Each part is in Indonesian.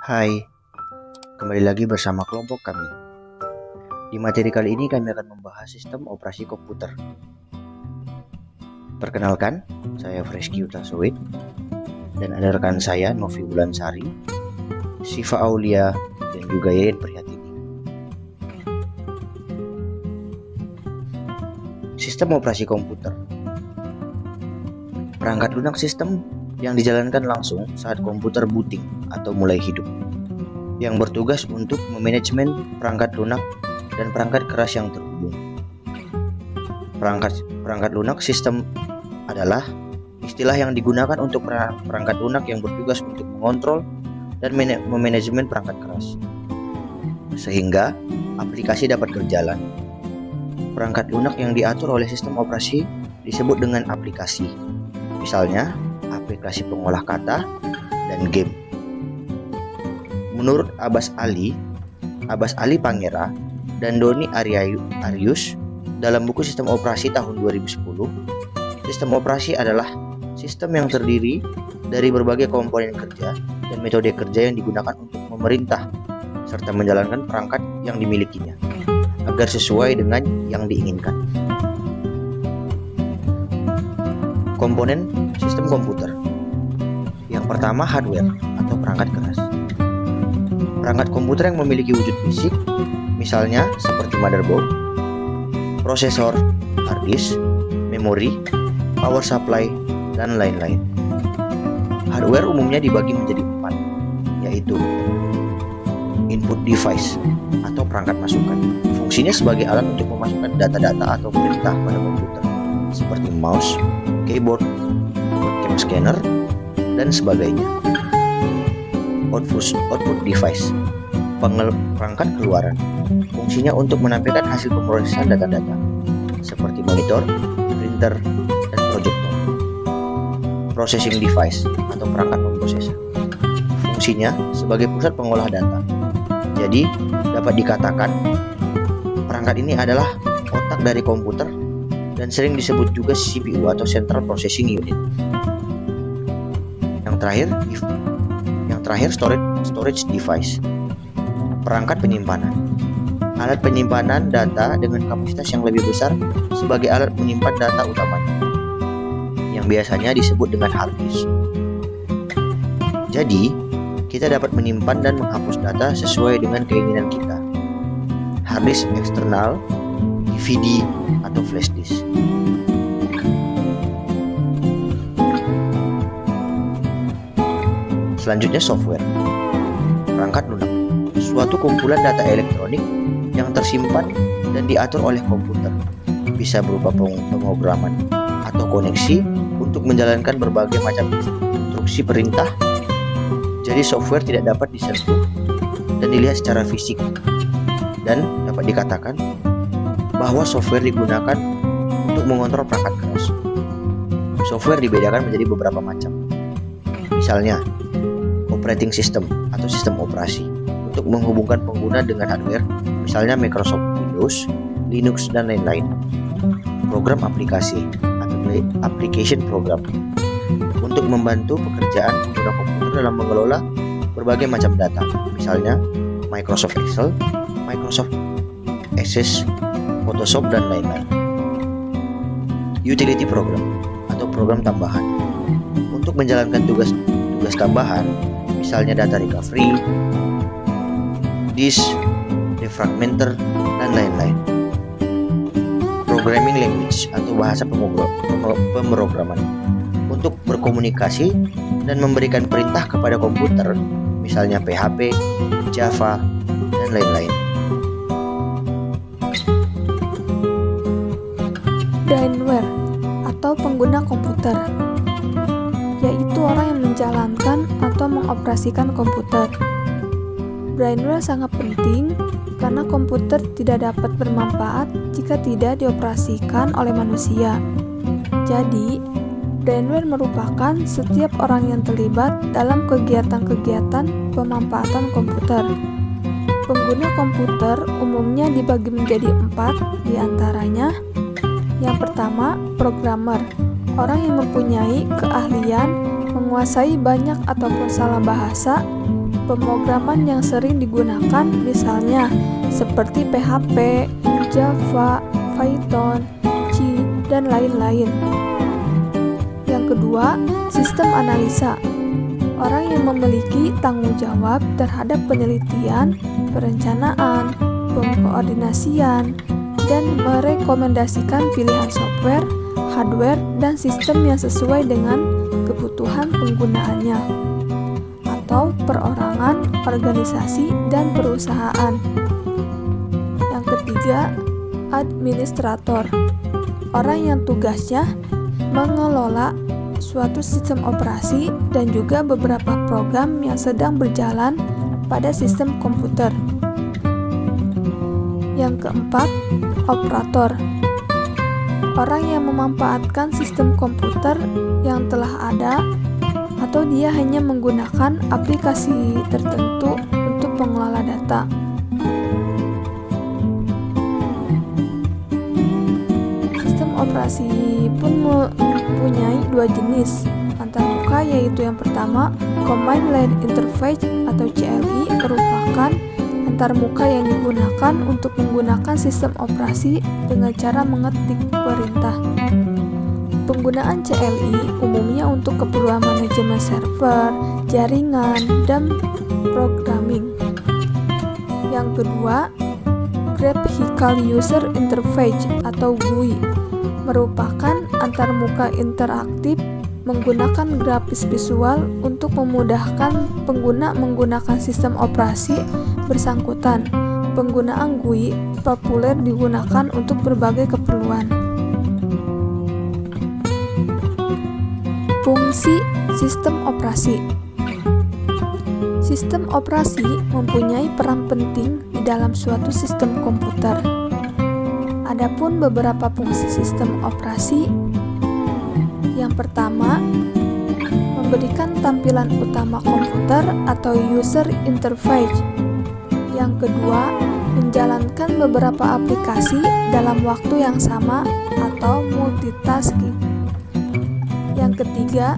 Hai, kembali lagi bersama kelompok kami. Di materi kali ini kami akan membahas sistem operasi komputer. Perkenalkan, saya Freski Utasowit dan ada rekan saya Novi Wulansari, Siva Aulia, dan juga Yayan Prihatini. Sistem operasi komputer. Perangkat lunak sistem yang dijalankan langsung saat komputer booting atau mulai hidup, yang bertugas untuk memanajemen perangkat lunak dan perangkat keras yang terhubung. Perangkat lunak sistem adalah istilah yang digunakan untuk perangkat lunak yang bertugas untuk mengontrol dan memanajemen perangkat keras, sehingga aplikasi dapat berjalan. Perangkat lunak yang diatur oleh sistem operasi disebut dengan aplikasi, misalnya aplikasi pengolah kata dan game. Menurut Abbas Ali Pangera dan Doni Arius dalam buku Sistem Operasi tahun 2010, sistem operasi adalah sistem yang terdiri dari berbagai komponen kerja dan metode kerja yang digunakan untuk memerintah serta menjalankan perangkat yang dimilikinya agar sesuai dengan yang diinginkan. Komponen sistem komputer. Yang pertama, hardware atau perangkat keras. Perangkat komputer yang memiliki wujud fisik, misalnya seperti motherboard, prosesor, hard disk, memori, power supply, dan lain-lain. Hardware umumnya dibagi menjadi 4, yaitu input device atau perangkat masukan. Fungsinya sebagai alat untuk memasukkan data-data atau perintah pada komputer, seperti mouse, keyboard, webcam scanner, dan sebagainya. Output device, perangkat keluaran. Fungsinya untuk menampilkan hasil pemrosesan data-data, seperti monitor, printer, dan proyektor. Processing device atau perangkat pemrosesan. Fungsinya sebagai pusat pengolah data. Jadi, dapat dikatakan perangkat ini adalah otak dari komputer dan sering disebut juga CPU atau Central Processing Unit. Yang terakhir storage device, perangkat penyimpanan. Alat penyimpanan data dengan kapasitas yang lebih besar sebagai alat menyimpan data utamanya, yang biasanya disebut dengan hard disk. Jadi, kita dapat menyimpan dan menghapus data sesuai dengan keinginan kita. Hard disk eksternal, DVD, atau flash disk. Selanjutnya, software. Perangkat lunak, suatu kumpulan data elektronik yang tersimpan dan diatur oleh komputer, bisa berupa pemrograman atau koneksi untuk menjalankan berbagai macam instruksi perintah. Jadi software tidak dapat disentuh dan dilihat secara fisik, dan dapat dikatakan bahwa software digunakan untuk mengontrol perangkat keras. Software dibedakan menjadi beberapa macam. Misalnya, operating system atau sistem operasi untuk menghubungkan pengguna dengan hardware, misalnya Microsoft Windows, Linux, dan lain-lain. Program aplikasi atau application program untuk membantu pekerjaan pengguna komputer dalam mengelola berbagai macam data, misalnya Microsoft Excel, Microsoft Access, Photoshop, dan lain-lain. Utility program atau program tambahan untuk menjalankan tugas tambahan, misalnya data recovery, disk, defragmenter, dan lain-lain. Programming language atau bahasa pemrograman untuk berkomunikasi dan memberikan perintah kepada komputer, misalnya PHP, Java, dan lain-lain. Brainware atau pengguna komputer, yaitu orang yang menjalankan atau mengoperasikan komputer. Brainware sangat penting karena komputer tidak dapat bermanfaat jika tidak dioperasikan oleh manusia. Jadi, brainware merupakan setiap orang yang terlibat dalam kegiatan-kegiatan pemanfaatan komputer. Pengguna komputer umumnya dibagi menjadi 4, diantaranya. Yang pertama, programmer, orang yang mempunyai keahlian menguasai banyak ataupun salah bahasa pemrograman yang sering digunakan misalnya seperti PHP, Java, Python, C, dan lain-lain. Yang kedua, sistem analisa. Orang yang memiliki tanggung jawab terhadap penelitian, perencanaan, pengkoordinasian, dan merekomendasikan pilihan software, hardware, dan sistem yang sesuai dengan kebutuhan penggunaannya, atau perorangan, organisasi, dan perusahaan. Yang ketiga, administrator. Orang yang tugasnya mengelola suatu sistem operasi dan juga beberapa program yang sedang berjalan pada sistem komputer. Yang keempat, operator. Orang yang memanfaatkan sistem komputer yang telah ada atau dia hanya menggunakan aplikasi tertentu untuk pengelola data. Sistem operasi pun mempunyai dua jenis antarmuka, yaitu yang pertama Command Line Interface atau CLI, merupakan antarmuka yang digunakan untuk menggunakan sistem operasi dengan cara mengetik perintah. Penggunaan CLI umumnya untuk keperluan manajemen server, jaringan, dan programming. Yang kedua, Graphical User Interface atau GUI, merupakan antarmuka interaktif menggunakan grafis visual untuk memudahkan pengguna menggunakan sistem operasi bersangkutan. Penggunaan GUI populer digunakan untuk berbagai keperluan. Fungsi sistem operasi. Sistem operasi mempunyai peran penting di dalam suatu sistem komputer. Adapun beberapa fungsi sistem operasi. Yang pertama, memberikan tampilan utama komputer atau user interface. Yang kedua, menjalankan beberapa aplikasi dalam waktu yang sama atau multitasking. Yang ketiga,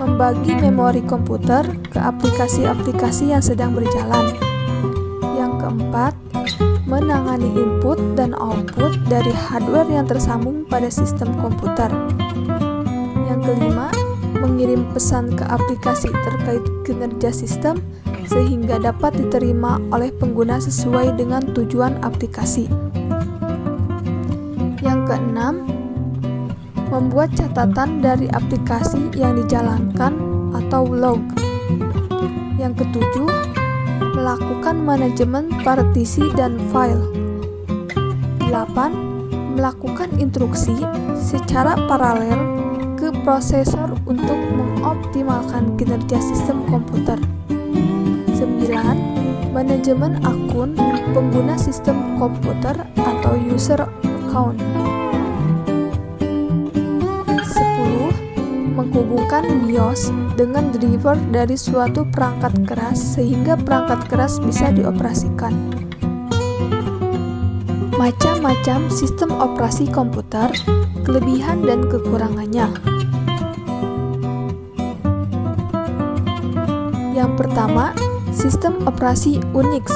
membagi memori komputer ke aplikasi-aplikasi yang sedang berjalan. Yang keempat, menangani input dan output dari hardware yang tersambung pada sistem komputer. Yang kelima, mengirim pesan ke aplikasi terkait kinerja sistem sehingga dapat diterima oleh pengguna sesuai dengan tujuan aplikasi. Yang keenam, membuat catatan dari aplikasi yang dijalankan atau log. Yang ketujuh, melakukan manajemen partisi dan file. 8. Melakukan instruksi secara paralel ke prosesor untuk mengoptimalkan kinerja sistem komputer. 9. Manajemen akun pengguna sistem komputer atau user account. 10. Menghubungkan BIOS dengan driver dari suatu perangkat keras sehingga perangkat keras bisa dioperasikan. Macam-macam sistem operasi komputer, kelebihan dan kekurangannya. Yang pertama, sistem operasi Unix.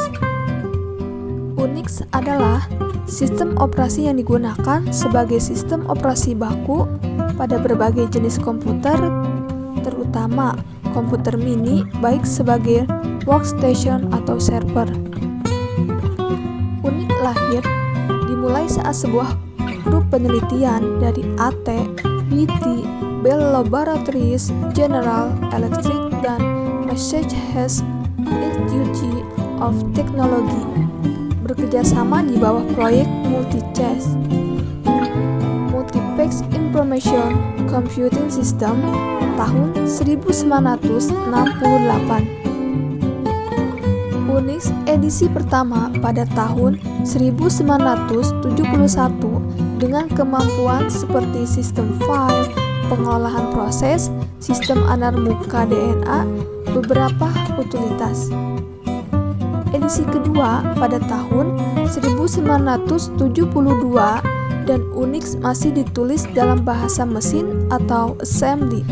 Unix adalah sistem operasi yang digunakan sebagai sistem operasi baku pada berbagai jenis komputer, terutama komputer mini, baik sebagai workstation atau server. Unix lahir dimulai saat sebuah grup penelitian dari AT, BT, Bell Laboratories, General Electric, dan Massachusetts Institute of Technology bekerjasama di bawah proyek MultiChess, Multiplex Information Computing System, tahun 1968. Unix edisi pertama pada tahun 1971 dengan kemampuan seperti sistem file, pengolahan proses, sistem antarmuka DNA, beberapa utilitas. Edisi kedua pada tahun 1972 dan Unix masih ditulis dalam bahasa mesin atau assembly.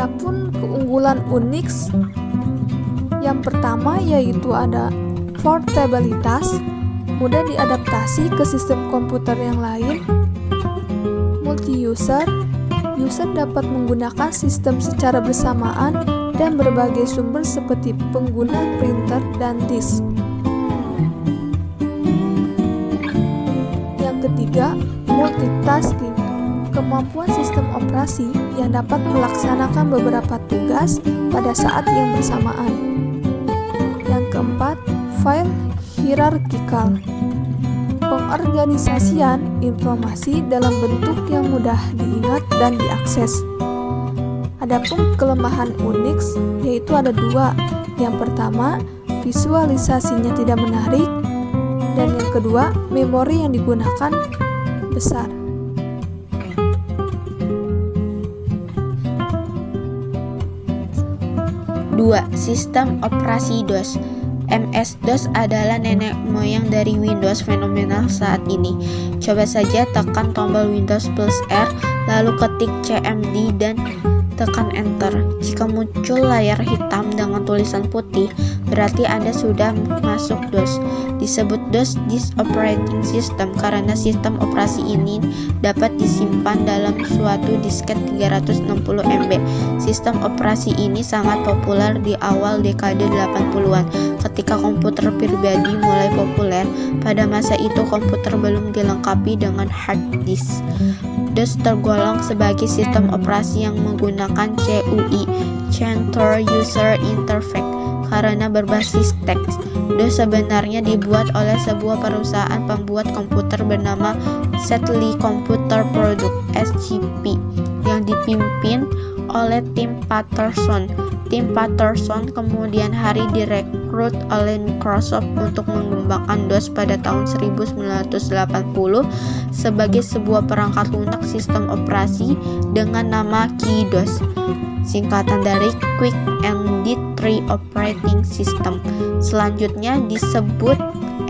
Adapun keunggulan Unix yang pertama yaitu ada portabilitas, mudah diadaptasi ke sistem komputer yang lain, multi-user, user dapat menggunakan sistem secara bersamaan dan berbagai sumber seperti pengguna printer dan disk. Yang ketiga, multitasking, kemampuan sistem operasi yang dapat melaksanakan beberapa tugas pada saat yang bersamaan. Yang keempat, file hierarkikal, pengorganisasian informasi dalam bentuk yang mudah diingat dan diakses. Adapun kelemahan Unix yaitu ada dua. Yang pertama, visualisasinya tidak menarik, dan yang kedua, memori yang digunakan besar. Dua, sistem operasi DOS. MS-DOS adalah nenek moyang dari Windows fenomenal saat ini. Coba saja tekan tombol Windows plus R, lalu ketik CMD dan tekan Enter. Jika muncul layar hitam dengan tulisan putih, berarti Anda sudah masuk DOS. Disebut DOS, Disk Operating System, karena sistem operasi ini dapat disimpan dalam suatu disket 360 MB. Sistem operasi ini sangat populer di awal dekade 80-an, ketika komputer pribadi mulai populer. Pada masa itu komputer belum dilengkapi dengan hard disk. DOS tergolong sebagai sistem operasi yang menggunakan CUI, Central User Interface, karena berbasis teks. DOS sebenarnya dibuat oleh sebuah perusahaan pembuat komputer bernama Setley Computer Product (SCP) yang dipimpin oleh Tim Patterson. Tim Patterson kemudian hari direkrut oleh Microsoft untuk mengembangkan DOS pada tahun 1980 sebagai sebuah perangkat lunak sistem operasi dengan nama KDOS, singkatan dari Quick and Dirty Operating System. Selanjutnya disebut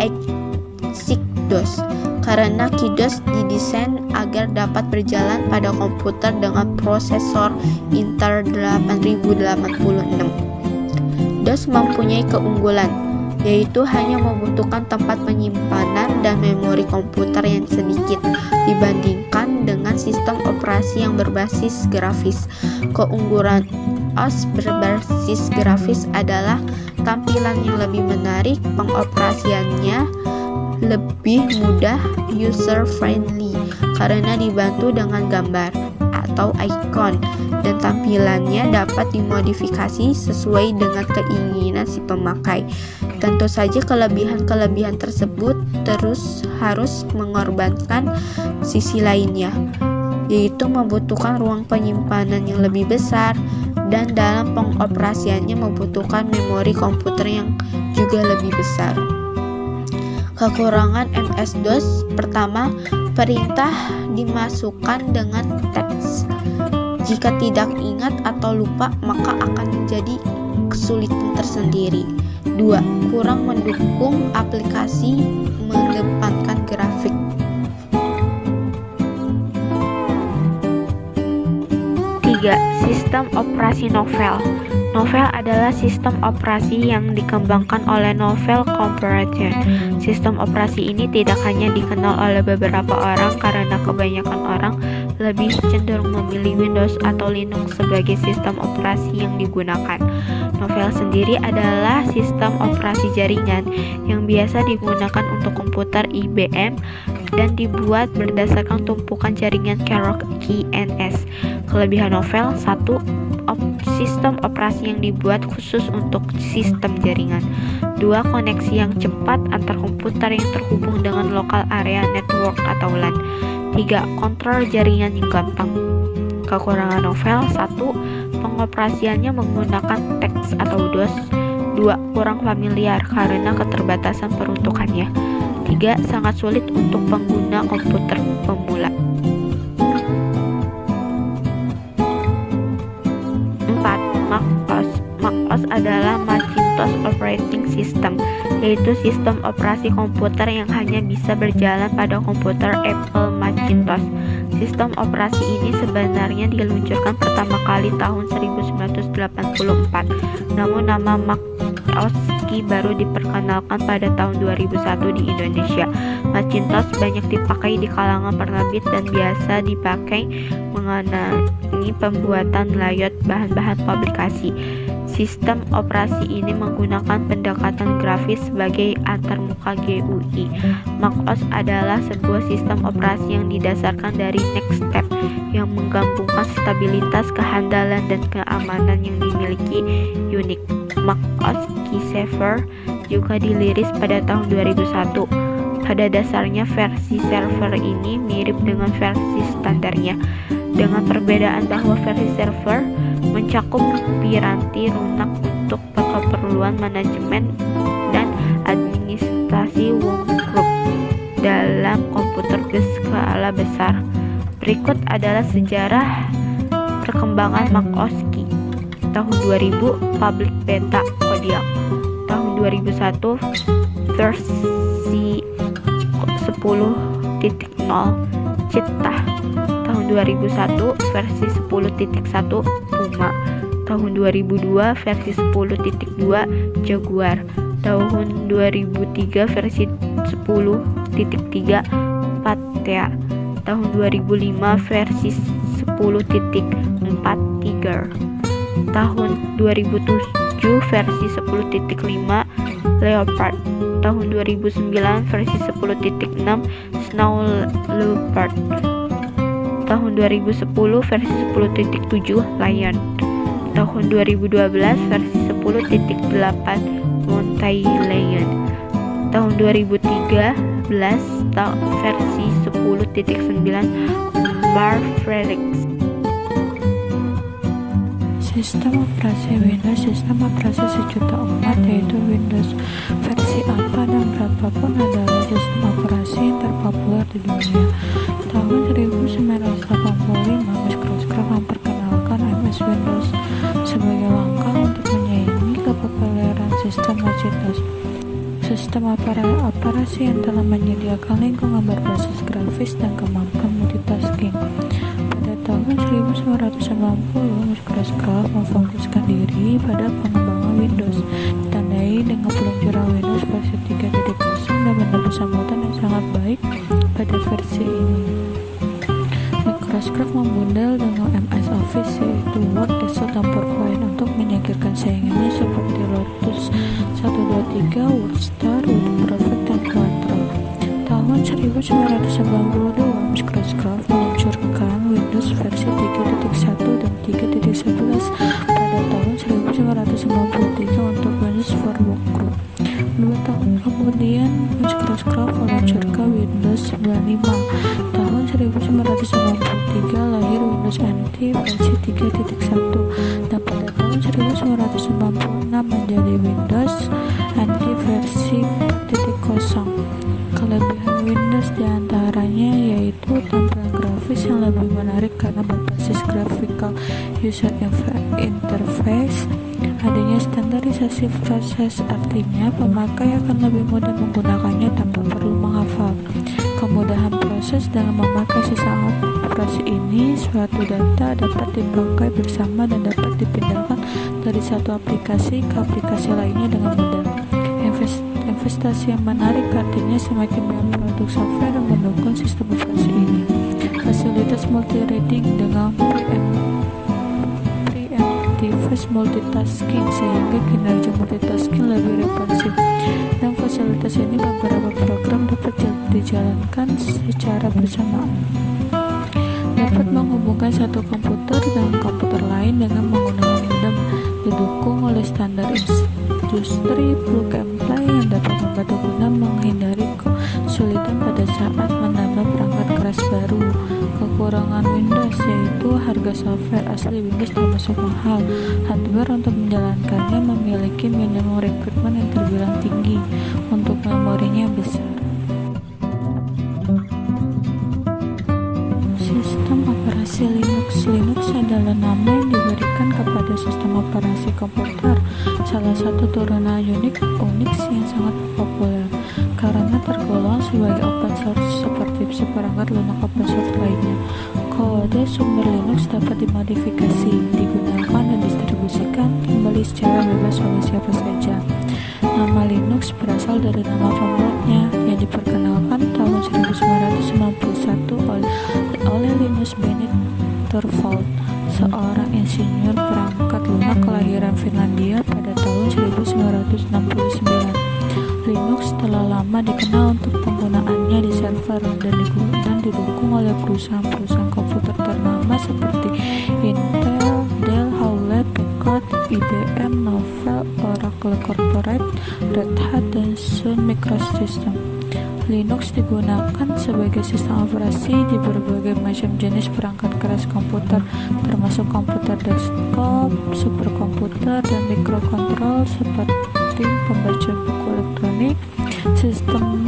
XCDOS karena KDOS didesain agar dapat berjalan pada komputer dengan prosesor Intel 8086. DOS mempunyai keunggulan, yaitu hanya membutuhkan tempat penyimpanan dan memori komputer yang sedikit dibandingkan dengan sistem operasi yang berbasis grafis. Keunggulan OS berbasis grafis adalah tampilan yang lebih menarik, pengoperasiannya lebih mudah, user friendly karena dibantu dengan gambar atau icon, dan tampilannya dapat dimodifikasi sesuai dengan keinginan si pemakai. Tentu saja kelebihan-kelebihan tersebut terus harus mengorbankan sisi lainnya, yaitu membutuhkan ruang penyimpanan yang lebih besar dan dalam pengoperasiannya membutuhkan memori komputer yang juga lebih besar. Kekurangan MS-DOS pertama, perintah dimasukkan dengan teks. Jika tidak ingat atau lupa, maka akan menjadi kesulitan tersendiri. 2. Kurang mendukung aplikasi mengedepankan grafik. 3. Sistem operasi Novell. Novell adalah sistem operasi yang dikembangkan oleh Novell Corporation. Sistem operasi ini tidak hanya dikenal oleh beberapa orang karena kebanyakan orang lebih cenderung memilih Windows atau Linux sebagai sistem operasi yang digunakan. Novell sendiri adalah sistem operasi jaringan yang biasa digunakan untuk komputer IBM dan dibuat berdasarkan tumpukan jaringan Cherokee NS. Kelebihan Novell: 1. Sistem operasi yang dibuat khusus untuk sistem jaringan. 2. Koneksi yang cepat antar komputer yang terhubung dengan lokal area network atau LAN. 3. Kontrol jaringan yang gampang. Kekurangan Novell: 1. Pengoperasiannya menggunakan teks atau DOS. 2. Kurang familiar karena keterbatasan peruntukannya. 3. Sangat sulit untuk pengguna komputer pemula. 4. macOS adalah Macintosh Operating System, yaitu sistem operasi komputer yang hanya bisa berjalan pada komputer Apple Macintosh. Sistem operasi ini sebenarnya diluncurkan pertama kali tahun 1984, namun nama Mac OS baru diperkenalkan pada tahun 2001 di Indonesia. Macintosh banyak dipakai di kalangan penerbit dan biasa dipakai mengenai pembuatan layout bahan-bahan publikasi. Sistem operasi ini menggunakan pendekatan grafis sebagai antarmuka GUI. macOS adalah sebuah sistem operasi yang didasarkan dari NeXTSTEP yang menggabungkan stabilitas, kehandalan, dan keamanan yang dimiliki Unix. macOS Keyserver juga dirilis pada tahun 2001. Pada dasarnya versi server ini mirip dengan versi standarnya, dengan perbedaan bahwa versi server mencakup piranti lunak untuk keperluan manajemen dan administrasi workgroup dalam komputer berskala besar. Berikut adalah sejarah perkembangan macOS Key. Tahun 2000 public beta Kodiak. Tahun 2001 versi 10.0 Cheetah. Tahun 2001 versi 10.1 Puma. Tahun 2002 versi 10.2 Jaguar. Tahun 2003 versi 10.3 Patea. Tahun 2005 versi 10.4 Tiger. Tahun 2007 versi 10.5 Leopard. Tahun 2009 versi 10.6 Snow Leopard. Tahun 2010 versi 10.7 Lion. Tahun 2012 versi 10.8 Mountain Lion. Tahun 2013 versi 10.9 Mavericks. Sistem operasi Windows. Sistem operasi sejuta umat, yaitu Windows versi apa dan berapapun, adalah sistem operasi yang terpopuler di dunia. Tahun 1985, Microsoft memperkenalkan MS Windows sebagai langkah untuk menyaingi kepopuleran sistem Macintosh. Sistem operasi yang telah menyediakan lingkungan berbasis grafis dan kemampuan multitasking. Pada tahun 1990, Microsoft memfokuskan diri pada pengembangan Windows, ditandai dengan peluncuran Windows versi 3.0 dan mendapat sambutan yang sangat baik pada versi ini. Microsoft membundel dengan MS Office, yaitu Word, Excel, dan PowerPoint untuk menyingkirkan saingannya seperti Lotus 123, WordStar, WordPerfect, dan Quattro. Tahun 1992, Microsoft meluncurkan Windows versi 3.1 dan 3.11 pada tahun 1993 untuk Windows for Workgroup. 2 tahun kemudian, Microsoft meluncurkan Windows 95. Tahun 1993 lahir Windows NT versi 3.1 dan pada tahun 1996 menjadi Windows NT versi 4.0. Kelebihan Windows diantaranya yaitu tampilan grafis yang lebih menarik karena berbasis graphical user interface, adanya standarisasi proses, artinya pemakai akan lebih mudah menggunakannya tanpa perlu menghafal. Kemudahan proses dalam memakai sistem operasi ini, suatu data dapat dipakai bersama dan dapat dipindahkan dari satu aplikasi ke aplikasi lainnya dengan mudah. Investasi yang menarik, artinya semakin banyak produk software yang mendukung sistem operasi ini. Fasilitas multi-threading dengan preemptive multitasking sehingga kinerja multitasking lebih responsif. Dan fasilitas ini beberapa program dapat dijalankan secara bersamaan. Dapat menghubungkan satu komputer dengan komputer lain dengan menggunakan modem. Didukung oleh standar industri plug and play yang dapat membantu guna menghindari kesulitan pada saat menambah perangkat keras baru. Kekurangan Windows yaitu harga software asli Windows termasuk mahal. Hardware untuk menjalankannya memiliki minimum requirement yang terbilang tinggi untuk memorinya besar. Sistem operasi Linux. Linux adalah nama yang diberikan kepada sistem operasi komputer, salah satu turunan Unix yang sangat populer. karena tergolong sebagai open source seperti seperangkat lunak open source lainnya. Kode sumber Linux dapat dimodifikasi, digunakan dan distribusikan kembali secara bebas oleh siapa saja. Nama Linux berasal dari nama pembuatnya yang diperkenalkan tahun 1991 oleh Linus Bennet Torvald, seorang insinyur perangkat lunak kelahiran Finlandia pada tahun 1969. Linux telah lama dikenal untuk penggunaannya di server dan didukung oleh perusahaan-perusahaan komputer ternama seperti Intel, Dell, Hewlett-Packard, IBM, Novell, Oracle Corporate, Red Hat, dan Sun Microsystems. Linux digunakan sebagai sistem operasi di berbagai macam jenis perangkat keras komputer, termasuk komputer desktop, superkomputer, dan mikrokontrol seperti pembaca buku elektronik, sistem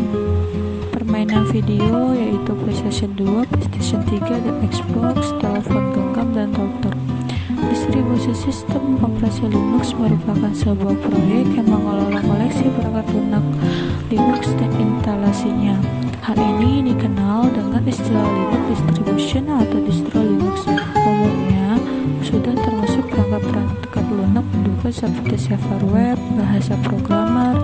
permainan video yaitu PlayStation 2, PlayStation 3, dan Xbox, telepon genggam, dan router. Distribusi sistem operasi Linux merupakan sebuah proyek yang mengelola koleksi perangkat lunak Linux dan instalasinya. Hal ini dikenal dengan istilah Linux distribution atau distro Linux. Umumnya sudah termasuk perangkat lunak pendukung seperti server web, bahasa programmer,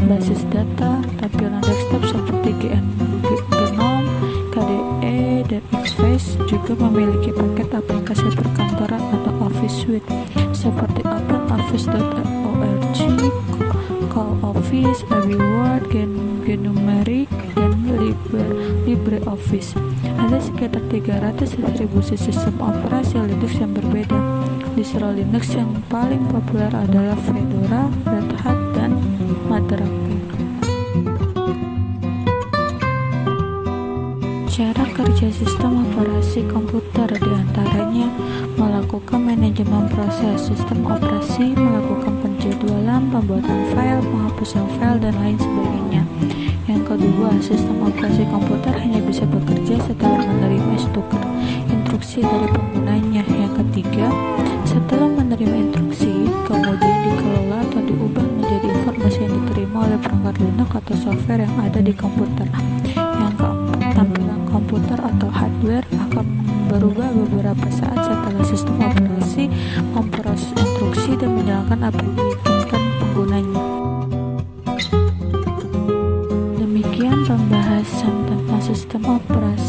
basis data, tampilan desktop seperti GNOME, KDE, dan Xfce, juga memiliki paket aplikasi perkantoran atau Office Suite seperti OpenOffice.org, CallOffice, AbiWord, GNumeric, dan LibreOffice. Ada sekitar 300 distribusi sistem operasi Linux yang berbeda. Distro Linux yang paling populer adalah Fedora, Red Hat, dan Madrake. Cara kerja sistem operasi komputer diantaranya melakukan manajemen proses sistem operasi, melakukan penjadwalan, pembuatan file, penghapusan file, dan lain sebagainya. Yang kedua, sistem operasi komputer hanya bisa bekerja setelah menerima instruksi dari penggunanya. Yang ketiga, setelah menerima instruksi, kemudian dikelola atau diubah menjadi informasi yang diterima oleh perangkat lunak atau software yang ada di komputer. Yang keempat, tampilan komputer atau hardware akan berubah beberapa saat setelah sistem operasi memproses instruksi dan menjalankan apa yang diinginkan penggunanya. Demikian pembahasan tentang sistem operasi